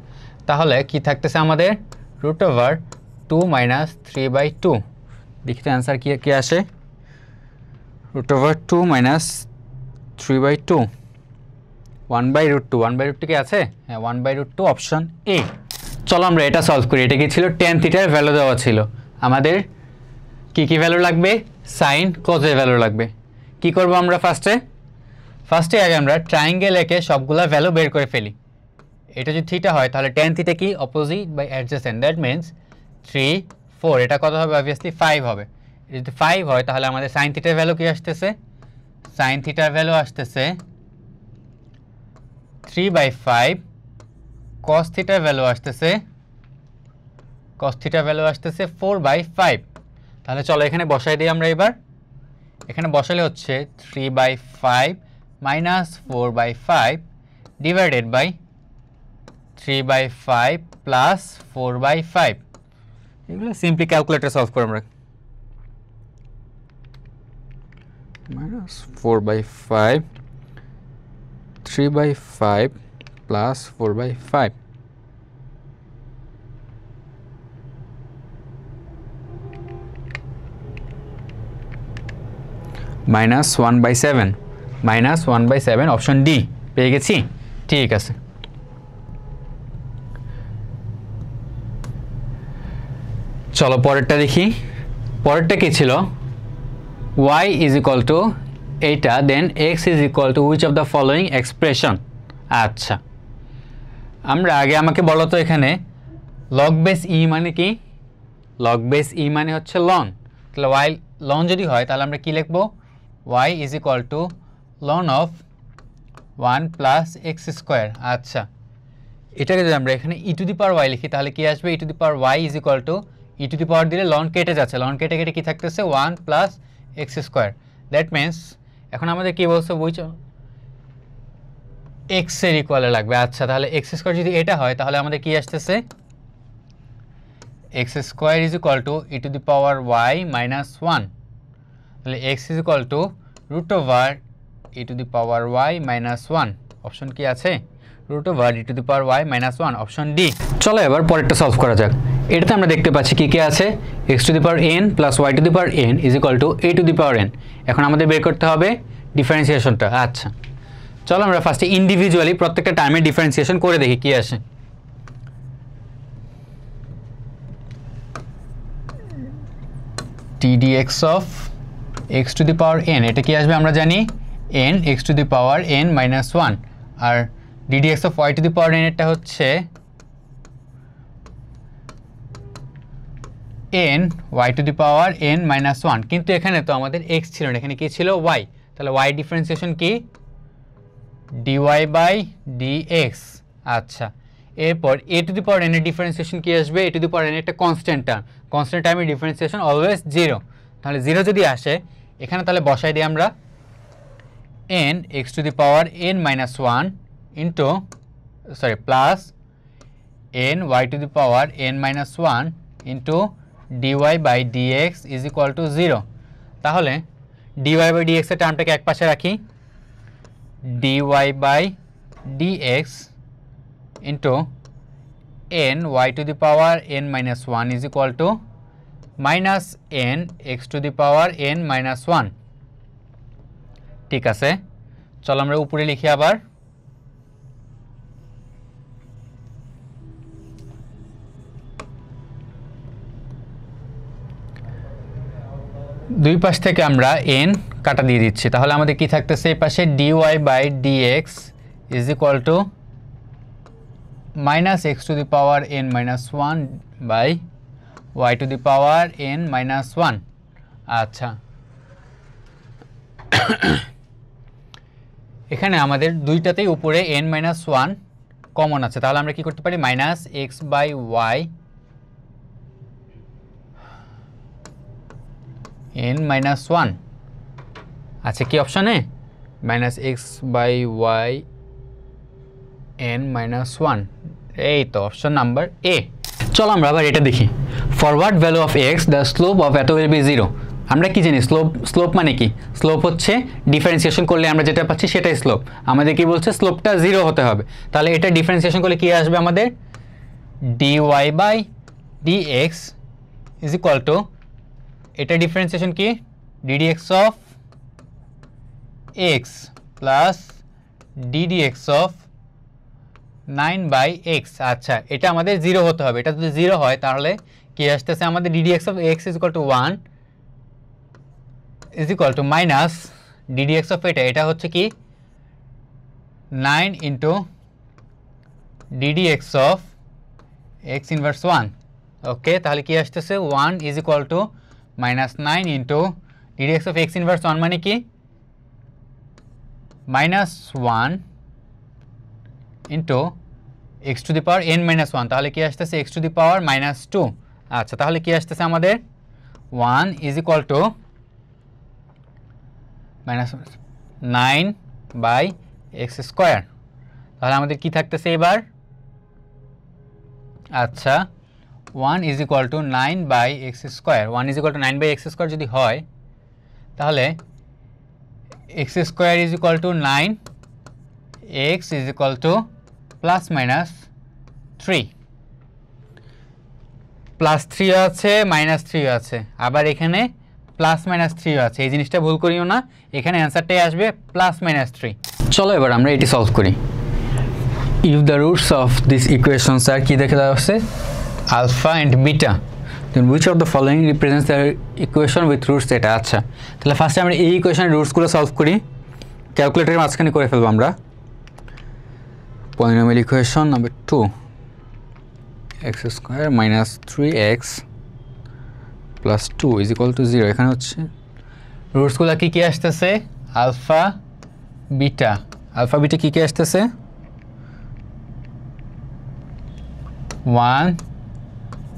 তাহলে কি থাকতেছে আমাদের √2 - 3/2। দেখি তো অ্যান্সার কি কি আসে √2 - 3/2 1/√2 1/√2 কি আছে হ্যাঁ 1/√2 অপশন এ। চলো আমরা এটা সলভ করি। এটা কি ছিল tan থিটার ভ্যালু দেওয়া ছিল, আমাদের কি কি ভ্যালু লাগবে সাইন কজের ভ্যালু লাগবে। কি করব আমরা ফার্স্টে আগে আমরা ট্রায়াঙ্গেল এঁকে সবগুলা ভ্যালু বের করে ফেলি। এটা যদি থিটা হয় তাহলে tan থিটা কি opposite by adjacent, that means 3 4 এটা কত হবে অবভিয়াসলি 5 হবে। যদি 5 হয় তাহলে আমাদের সাইন থিটার ভ্যালু কি আসতেছে সাইন থিটার ভ্যালু আসতেছে 3/5, cos থিটার ভ্যালু আসতেছে 4/5। তাহলে চলো এখানে বসাই দিই আমরা। এবার এখানে বসালে হচ্ছে 3/5 - 4/5 ডিভাইডেড বাই 3/5 প্লাস 4/5। এগুলো সিম্পলি ক্যালকুলেটর সলভ করে আমরা -4/5 3/5 প্লাস 4/5 -1/7 -1/7 অপশন ডি পেয়ে গেছি। ঠিক আছে চলো পরেরটা দেখি। পরেরটা কি ছিল y ইজ ইকুয়াল টু এইটা দেন x is equal two which of the following expression. আচ্ছা আমরা আগে আমাকে বলো তো এখানে লগ বেস ই মানে কি, লগ বেস ই মানে হচ্ছে লন। তাহলে y লন যদি হয় তাহলে আমরা কি লিখবো y is equal to lon of 1 + x²। আচ্ছা এটাকে যদি আমরা এখানে e⁻y লিখি তাহলে কি আসবে e⁻y is equal two e⁻ দিলে লন কেটে যাচ্ছে, লন কেটে কেটে কি থাকতেছে 1 + x²। দ্যাট মিন্স এখন আমাদের কি বলছে বুঝছো x এর ইকুয়ালে লাগবে। আচ্ছা তাহলে x² যদি এটা হয় তাহলে আমাদের কি আসতেছে x² is equal two e⁻y - 1। তাহলে x is equal two √e⁻y - 1 option কি আছে √e⁻y - 1 অপশন ডি। চলো এবার পরেরটা সলভ করা যাক। এটাতে আমরা দেখতে পাচ্ছি কি কি আছে x⁻n + y⁻n is equal two a⁻n। এখন আমাদের বের করতে হবে ডিফারেন্সিয়েশনটা। আচ্ছা চলো আমরা ফার্স্টে ইন্ডিভিজুয়ালি প্রত্যেকটা টার্মের ডিফারেন্সিয়েশন করে দেখি কি আসে। ddx অফ x⁻n এটা কি আসবে আমরা জানি n x⁻n - 1 R ddx of y⁻n এটা হচ্ছে n y⁻n - 1 কিন্তু এখানে তো আমাদের x ছিল না, এখানে কি ছিল y। তাহলে y ডিফারেন্সিয়েশন কি dy বাই dx। আচ্ছা, এরপর a two the power n এর ডিফারেন্সিয়েশন কি আসবে? a two the power n একটা কনস্ট্যান্ট টার্মের ডিফারেন্সিয়েশন অলওয়েজ 0। তাহলে 0 যদি আসে এখানে তাহলে বসাই দিই আমরা n x to the power n minus 1 into plus n y to the power n minus 1 into dy by dx is equal to 0। তাহলে dy বাই dx এর টার্মটাকে এক পাশে রাখি, dy by dx into n y to the power n minus 1 is equal to minus n x to the power n minus 1। ঠিক আছে, চলো আমরা উপরে লিখি আবার। দুই পাশ থেকে আমরা n কাটা দিয়ে দিচ্ছি, তাহলে আমাদের কি থাকতেছে? এই পাশে dy by dx is equal to minus x to the power n minus 1 by y to the power n minus 1। আচ্ছা, এখানে আমাদের দুইটাতেই উপরে n মাইনাস 1 কমন আছে, তাহলে আমরা কি করতে পারি? Minus x by y n minus 1। আচ্ছা, কি অপশানে? Minus x by y n minus 1, এই তো অপশন নাম্বার এ। চলো আমরা আবার এটা দেখি। Forward value of x the slope of এত উইল বি 0। আমরা কি জানি স্লোপ মানে কি? স্লোপ হচ্ছে ডিফারেন্সিয়েশন করলে আমরা যেটা পাচ্ছি সেটাই স্লোপ। আমাদের কি বলছে? স্লোপটা 0 হতে হবে। তাহলে এটা ডিফারেন্সিয়েশন করলে কি আসবে আমাদের? dy by dx is equal to, এটা ডিফারেন্সিয়েশন কি? ddx of x plus ddx of 9 by x। আচ্ছা, এটা আমাদের 0 হতে হবে। এটা যদি 0 হয় তাহলে কি আসতেছে আমাদের? ddx of x is equal to 1 is equal to minus ddx of এটা হচ্ছে কি 9 into ddx of x inverse 1। ওকে, তাহলে কি আসতেছে? 1 is equal to minus 9 into ddx of x inverse 1 মানে কি? Minus 1 into x to the power n minus 1, তাহলে কি আসতেছে? x to the power minus 2। আচ্ছা, তাহলে কি আসতেছে আমাদের? 1 is equal to minus 9 by x square. তাহলে আমাদের কি থাকতেছে এবার? আচ্ছা, 1 is equal to 9 by x square. 1 is equal to 9 by x square যদি হয় তাহলে x square is equal to 9, x is equal to plus minus 3। Plus 3 আছে, মাইনাস 3 আছে, আবার এখানে প্লাস মাইনাস 3 আছে। এই জিনিসটা ভুল করিও না, এখানে অ্যান্সারটাই আসবে প্লাস মাইনাস 3। চলো এবার আমরা এটি সলভ করি। If the roots of this equations আর কি দেখে দেওয়া আছে? Alpha and beta, then which of the following represents the equation with roots? এটা আচ্ছা, তাহলে ফার্স্টে আমরা এই ইকুয়েশনের রুটসগুলো সলভ করি। ক্যালকুলেটরের মাঝখানে করে ফেলবো আমরা। Polynomial equation number 2, x square minus 3x plus 2 is equal to 0। এখানে হচ্ছে রুটসগুলো কী আসতেছে? Alpha beta. আলফা বিটা কী আসতেছে? 1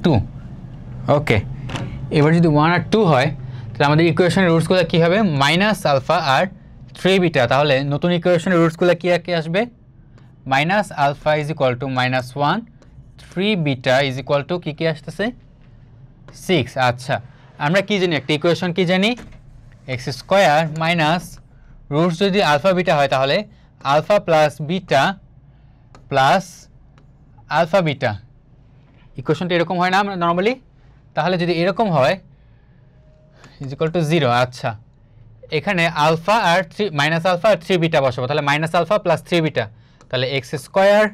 2। ওকে, এবার যদি 1 আর 2 হয় তাহলে আমাদের ইকুয়েশনের রুটসগুলো কী হবে? মাইনাস আলফা আর 3 বিটা। তাহলে নতুন ইকুয়েশনের রুটসগুলো কী আসবে? Minus alpha is equal to minus 1, 3 beta is equal to কী আসতেছে? 6। আচ্ছা, আমরা কি জানি? একটা ইকুয়েশন কি জানি? এক্স স্কোয়ার মাইনাস রুটস যদি আলফা বিটা হয় তাহলে alpha plus beta plus alpha beta. ইকুয়েশনটা এরকম হয় না আমরা নর্মালি? তাহলে যদি এরকম হয় ইজ ইকুয়াল টু 0। আচ্ছা, এখানে আলফা আর 3 মাইনাস আলফা আর 3 বিটা বসাবো, তাহলে মাইনাস আলফা প্লাস 3 বিটা, তাহলে এক্স স্কোয়ার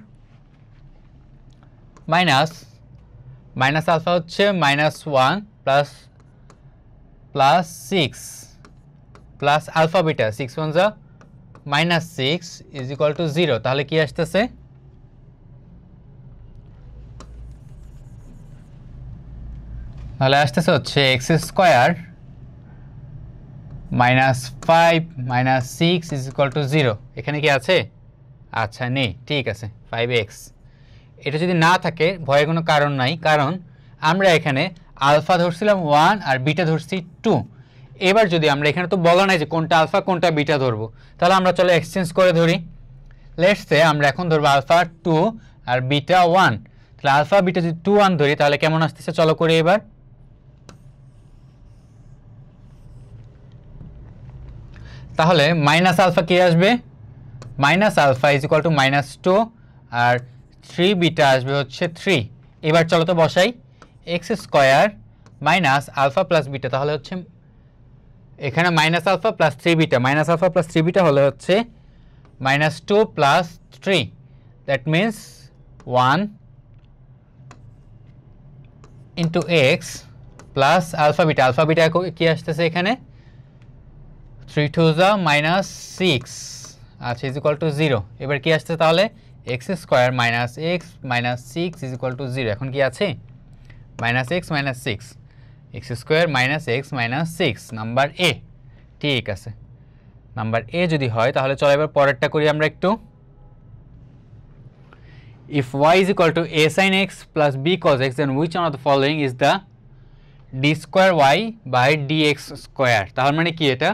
মাইনাস আলফা হচ্ছে minus 1 plus plus 6 plus alpha beta 6 1 যা মাইনাস 6 ইজ ইকুয়াল টু 0। তাহলে কি আসতেছে? তাহলে আসতেছে হচ্ছে x square minus 5 minus 6 is equal to 0। এখানে কি আছে? আচ্ছা নেই, ঠিক আছে 5x। এটা যদি না থাকে ভয়ের কোনো কারণ নাই, কারণ আমরা এখানে আলফা ধরছিলাম 1 আর বিটা ধরছি 2। এবার যদি আমরা এখানে তো বলা নাই যে কোনটা আলফা কোনটা বিটা ধরবো, তাহলে আমরা চলো এক্সচেঞ্জ করে ধরি। লেটস সে আমরা এখন ধরবো আলফা 2 আর বিটা 1। তাহলে আলফা বিটা যদি 2 1 ধরি তাহলে কেমন আসতেছে চলো করি এবার। তাহলে মাইনাস আলফা কি আসবে, minus alpha is equal to -2 আর 3 বিটা আসবে হচ্ছে 3। এবার চলো তো বসাই, x square minus alpha plus beta, তাহলে হচ্ছে এখানে minus alpha plus 3 beta, minus alpha plus 3 beta হলে হচ্ছে -2 plus 3, that means 1 into x plus alpha beta, alpha beta কি আসতেছে এখানে 3 2 যা -6, আচ্ছা ইজ ইকুয়াল টু 0। এবার কি আসছে তাহলে x square minus x minus 6 is equal to 0। এখন কি আছে -x minus 6, x square minus x minus 6, number A. ঠিক আছে, নাম্বার এ যদি হয় তাহলে চলো এবার পরেরটা করি আমরা একটু। If y is equal two a sin x plus b cos x then which one of the following is the d square y by dx square. তাহলে মানে কি এটা,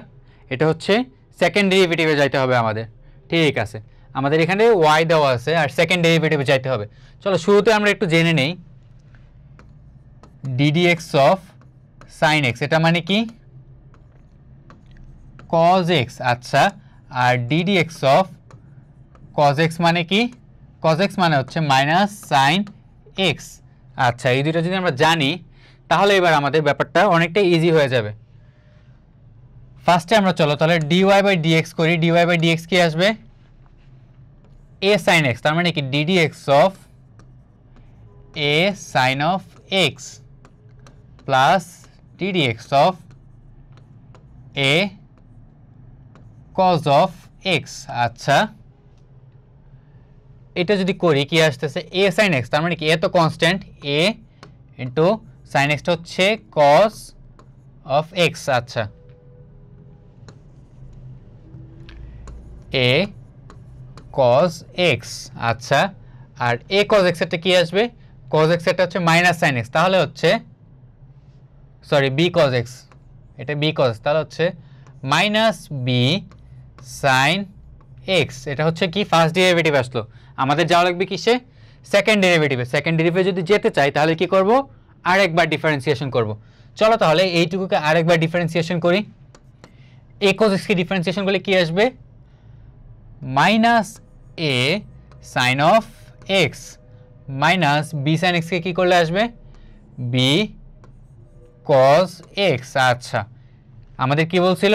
এটা হচ্ছে সেকেন্ড ডেরিভেটিভে যাইতে হবে আমাদের। ঠিক আছে, আমাদের এখানে y দেওয়া আছে আর সেকেন্ড ডেরিভেটিভে যাইতে হবে। চলো শুরুতে আমরা একটু জেনে নেই ddx অফ sin x, এটা মানে কি cos x। আচ্ছা, আর ddx অফ cos x মানে কি, cos x মানে হচ্ছে মাইনাস sin x। আচ্ছা, এই দুটো যদি আমরা জানি তাহলে এবার আমাদের ব্যাপারটা অনেকটা ইজি হয়ে যাবে। ফার্স্টে আমরা চলো তাহলে dy বাই dx করি। dy বাই dx কি আসবে a sin x, তার মানে কি ddx of a sin of x plus ddx of a cos of x। আচ্ছা, এটা যদি করি কি আসতেছে a sin x, তার মানে কি এ তো constant, a into sin x হচ্ছে cos of x। আচ্ছা, a cos x। আচ্ছা, আর a cos x এরটা কি আসবে, cos x এরটা হচ্ছে মাইনাস sin x, তাহলে হচ্ছে সরি b cos x, এটা b cos, তাহলে হচ্ছে মাইনাস b sin x। এটা হচ্ছে কি ফার্স্ট ডেরিভেটিভ আসলো, আমাদের যাওয়া লাগবে কিসে সেকেন্ড ডেরিভেটিভে। সেকেন্ড ডেরিভেটিভে যদি যেতে চাই তাহলে কি করব, আরেকবার ডিফারেন্সিয়েশন করব। চলো তাহলে এইটুকুকে আরেকবার ডিফারেন্সিয়েশন করি। a cos x K differentiation করলে কি আসবে minus a sin of x minus b sin x কে কি করলে আসবে b cos x। আচ্ছা, আমাদের কি বলছিল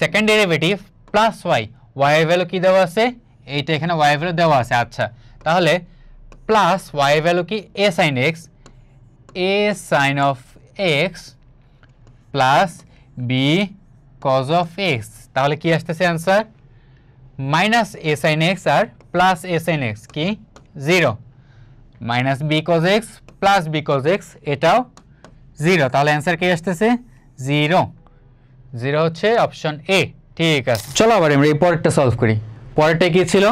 second derivative plus y, y এর ভ্যালু কি দেওয়া আছে, এইটা এখানে y এর ভ্যালু দেওয়া আছে। আচ্ছা, তাহলে প্লাস y এর ভ্যালু কি a sin x, a sin of x plus b cos of x, তাহলে কি আসতেছে answer minus a sin x আর প্লাস a sin x কি 0, minus b cos x plus b cos x এটাও 0, তাহলে answer কি আসতেছে 0। 0 হচ্ছে অপশন এ। ঠিক আছে, চলো আবার আমরা এই পরেরটা সলভ করি। পরেরটা কি ছিল,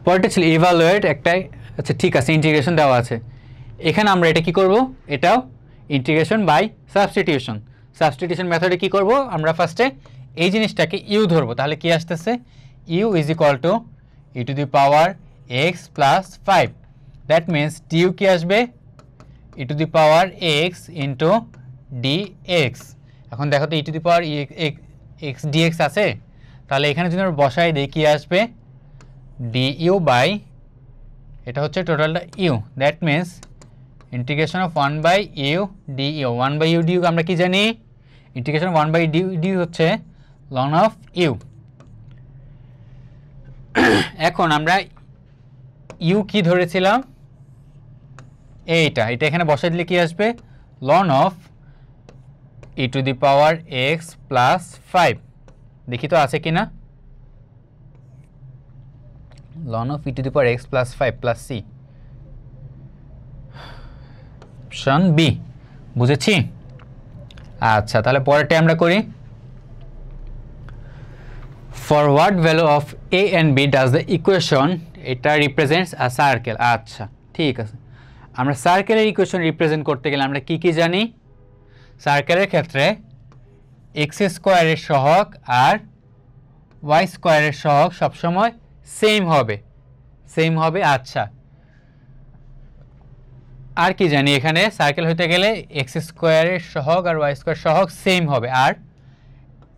পরেরটা ছিল ইভালুয়েট একটাই। আচ্ছা ঠিক আছে, ইন্টিগ্রেশন দেওয়া আছে, এখানে আমরা এটা কি করব, এটাও ইন্টিগ্রেশন বাই সাবস্টিটিউশন। সাবস্টিটিউশন মেথডে কি করব, আমরা ফার্স্টে এই জিনিসটাকে ইউ ধরবো, তাহলে কি আসতেছে u is equal to e to the power x plus 5, that means du কি আসবে e to the power x into d x. এখন দেখো তো e to the power x dx আছে, তাহলে এখানে যদি আমরা বসাই দিই কি আসবে ডি ইউ বাই, এটা হচ্ছে টোটালটা u, that means integration of 1 by u d u. 1 by u d u আমরা কি জানি, ইন্টিগ্রেশন 1 বাই ডি হচ্ছে লন অফ ইউ। এখন আমরা ইউ কি ধরেছিলাম, এটা এখানে বসাই দিলে কি আসবে lon of e to the power x plus 5, দেখি তো আছে কিনা, lon of e to the power x plus 5 plus c, option b. বুঝেছি? আচ্ছা, তাহলে পরেরটা আমরা করি। For what value of a and b does the equation এটা রিপ্রেজেন্টস আ সার্কেল। আচ্ছা ঠিক আছে, আমরা সার্কেলের ইকুয়েশন রিপ্রেজেন্ট করতে গেলে আমরা কি কি জানি? সার্কেলের ক্ষেত্রে এক্স স্কোয়ারের সহগ আর ওয়াই স্কোয়ারের সহগ সবসময় সেম হবে। আচ্ছা, আর কি জানি? এখানে সার্কেল হতে গেলে এক্স স্কোয়ারের সহগ আর ওয়াই স্কোয়ার সহগ সেম হবে, আর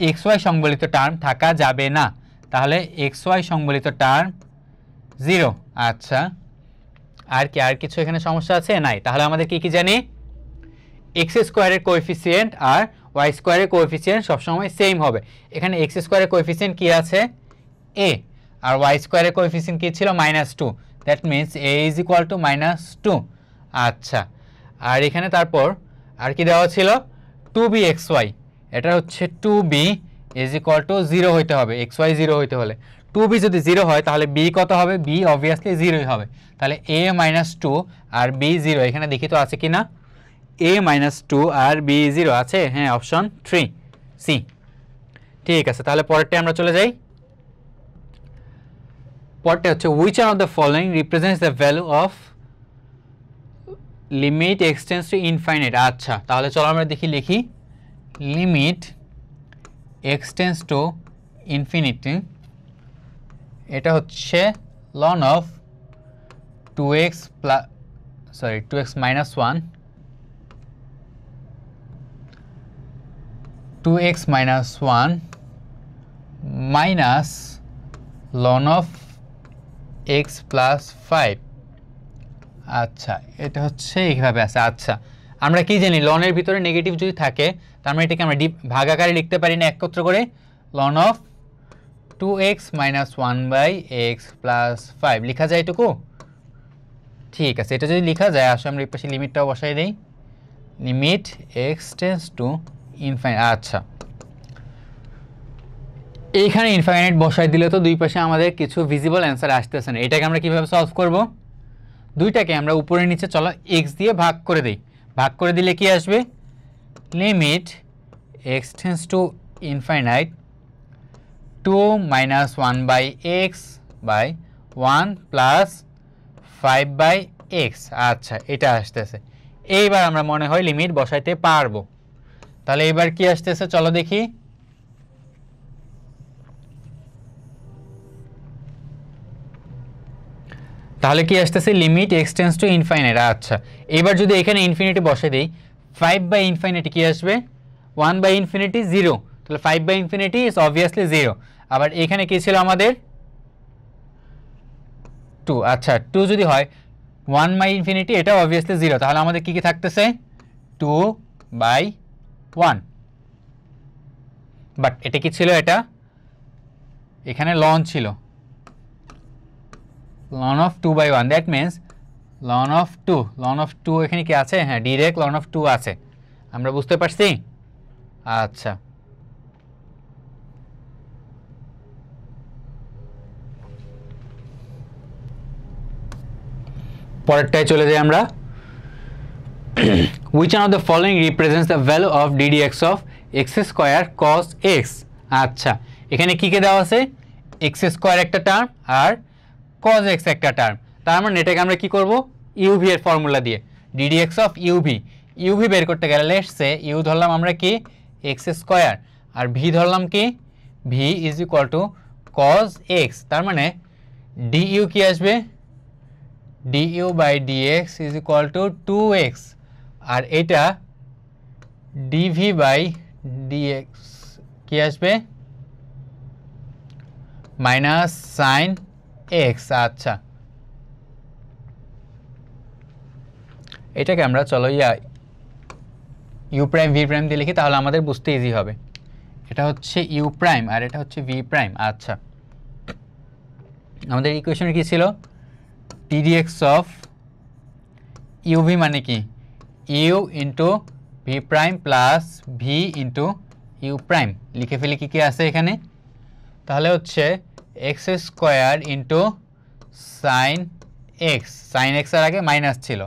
এক্স ওয়াই সংবলিত টার্ম থাকা যাবে না, তাহলে এক্স ওয়াই সংবলিত টার্ম 0। আচ্ছা, আর কি, আর কিছু এখানে সমস্যা আছে? নাই। তাহলে আমাদের কি কি জানি? এক্স স্কোয়ারের কোএফিসিয়েন্ট আর ওয়াই স্কোয়ারের কোএফিসিয়েন্ট সবসময় সেম হবে। এখানে এক্স স্কোয়ারের কোএফিসিয়েন্ট কি আছে? এ, আর ওয়াই স্কোয়ারের কোএফিসিয়েন্ট কি ছিল? -2। That means a is equal to -2। আচ্ছা, আর এখানে তারপর আর কি দেওয়া ছিল? 2bxy, এটা হচ্ছে 2b ইজ ইকুয়াল টু 0 হইতে হবে, xy 0 হইতে হলে। 2b যদি 0 হয় তাহলে b কত হবে? b অবভিয়াসলি 0ই হবে। তাহলে a -2 আর b 0, এখানে দেখি তো আছে কি না? a -2 আর b 0 আছে, হ্যাঁ, অপশন 3 সি। ঠিক আছে, তাহলে পরেরটা আমরা চলে যাই। পরেরটা হচ্ছে which one of the following represents the value of limit x tends to infinite। আচ্ছা, তাহলে চলো আমরা দেখি, লিখি limit x tends to infinity, এটা হচ্ছে ln of 2x minus 1 2x minus 1 minus ln of x plus 5। আচ্ছা, এটা হচ্ছে এইভাবে আছে। আচ্ছা, আমরা কি জানি? লনের ভিতরে নেগেটিভ যদি থাকে তার মানে এটাকে আমরা ভাগ আকারে লিখতে পারি না একত্র করে? ln of 2x minus 1 by x plus 5 লেখা যায় এটুকু? ঠিক আছে, এটা যদি লেখা যায়, আসলে আমরা এই পাশে লিমিটটাও বসাই দেই, limit x tends to infinite। আচ্ছা, এইখানে ইনফাইনাইট বসাই দিলে তো দুই পাশে আমাদের কিছু ভিজিবল অ্যান্সার আসতেছে না। এটাকে আমরা কিভাবে সলভ করব? দুইটাকে আমরা উপরে নিচে চলো x দিয়ে ভাগ করে দেই। ভাগ করে দিলে কি আসবে? Limit x tends to infinite 2 minus 1 by x by 1 plus 5 by x। আচ্ছা, এটা আসতেছে। এইবার আমরা মনে হয় লিমিট বসাইতে পারবো। তাহলে এবার কি আসতেছে চলো দেখি। তাহলে কি আসতেছে? Limit x tends to infinite। আচ্ছা, এবার যদি এখানে ইনফিনিটি বসে দেই, 5 বাই ইনফিনিটি কি আসবে? 1 বাই ইনফিনিটি 0, তাহলে 5 বাই ইনফিনিটি ইজ অবভিয়াসলি 0। আবার এখানে কি ছিল আমাদের? 2। আচ্ছা, 2 যদি হয় 1 বাই ইনফিনিটি, এটা অবভিয়াসলি 0, তাহলে আমাদের কি কি থাকতেছে? 2 বাই 1। বাট এটা কি ছিল? এটা এখানে লন ছিল, ln of 2 by 1, that means ln of 2 এখানে কি আছে? হ্যাঁ, ডিরেক্ট ln of 2 আছে। আমরা বুঝতে পারছি? আচ্ছা, পরেরটায় চলে যাই আমরা। which one of the following represents the value of ddx of x square cos x। আচ্ছা, এখানে কি কি দেওয়া আছে? x স্কয়ার একটা টার্ম আর cos x একটা টার্ম। তার মানে এটাকে আমরা কি করব? uv এর ফর্মুলা দিয়ে ddx of uv বের করতে গেলে লেটস সে u ধরলাম আমরা কি? x স্কয়ার, আর v ধরলাম কি? v is equal to cos x। তার মানে du কি আসবে? du by dx is equal to 2x, আর এটা dv বাই dx কি আসবে? Minus sine x। আচ্ছা, এটাকে আমরা চলো ইউ প্রাইম ভি প্রাইম দিয়ে লিখি, তাহলে আমাদের বুঝতে ইজি হবে। এটা হচ্ছে ইউ প্রাইম আর এটা হচ্ছে ভি প্রাইম। আচ্ছা, আমাদের ইকুয়েশন কি ছিল? ddx অফ uv মানে কি? u into v prime plus v into u prime. লিখে ফেলি কি কি আছে এখানে। তাহলে হচ্ছে x square into sine x, sine x এর আগে মাইনাস ছিল,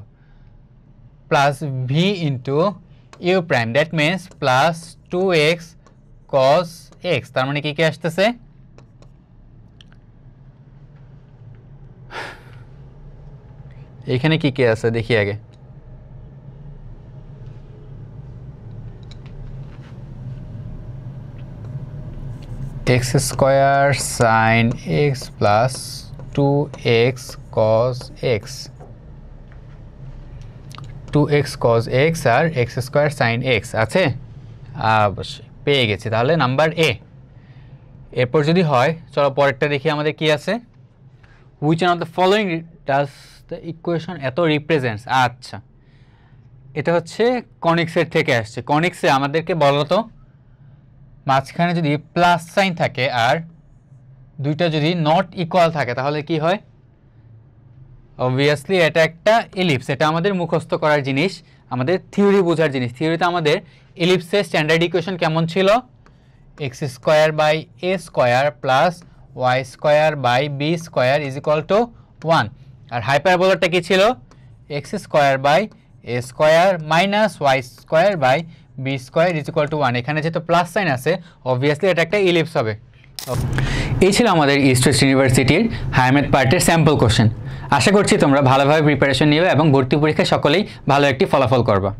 plus v into u prime, that means plus 2x cos x। তার মানে কি কি আসতেছে? এখানে কি কি আছে দেখি আগে। X square sine x plus 2x cos x, 2x cos x আর এক্স স্কোয়ার সাইন এক্স আছে, অবশ্যই পেয়ে গেছি। তাহলে নাম্বার এ। এরপর যদি হয় চলো পরেরটা দেখি আমাদের কি আছে। Which one of the following does the equation এত রিপ্রেজেন্টস। আচ্ছা, এটা হচ্ছে কনিক্সের থেকে আসছে। কনিক্সে আমাদেরকে বলো তো মাঝখানে যদি প্লাস সাইন থাকে আর দুইটা যদি নট ইকুয়াল থাকে তাহলে কি হয়? অবভিয়াসলি এটা একটা এলিপস। এটা আমাদের মুখস্থ করার জিনিস, আমাদের থিওরি বোঝার জিনিস। থিওরিতে আমাদের এলিপসের স্ট্যান্ডার্ড ইকুয়েশন কেমন ছিল? X square by a square plus y square by b square is equal to 1। আর হাইপারবোলারটা কি ছিল? X square by a square minus y square by b square is equal to 1। এখানে যেহেতু প্লাস সাইন আছে obviously এটা একটা ellipse হবে। এই ছিল আমাদের ইস্ট ওয়েস্ট ইউনিভার্সিটির হায়ার ম্যাথ পার্টের স্যাম্পল কোশ্চেন। আশা করছি তোমরা ভালোভাবে প্রিপারেশন নিবে এবং ভর্তি পরীক্ষায় সকলেই ভালো একটি ফলাফল করবা।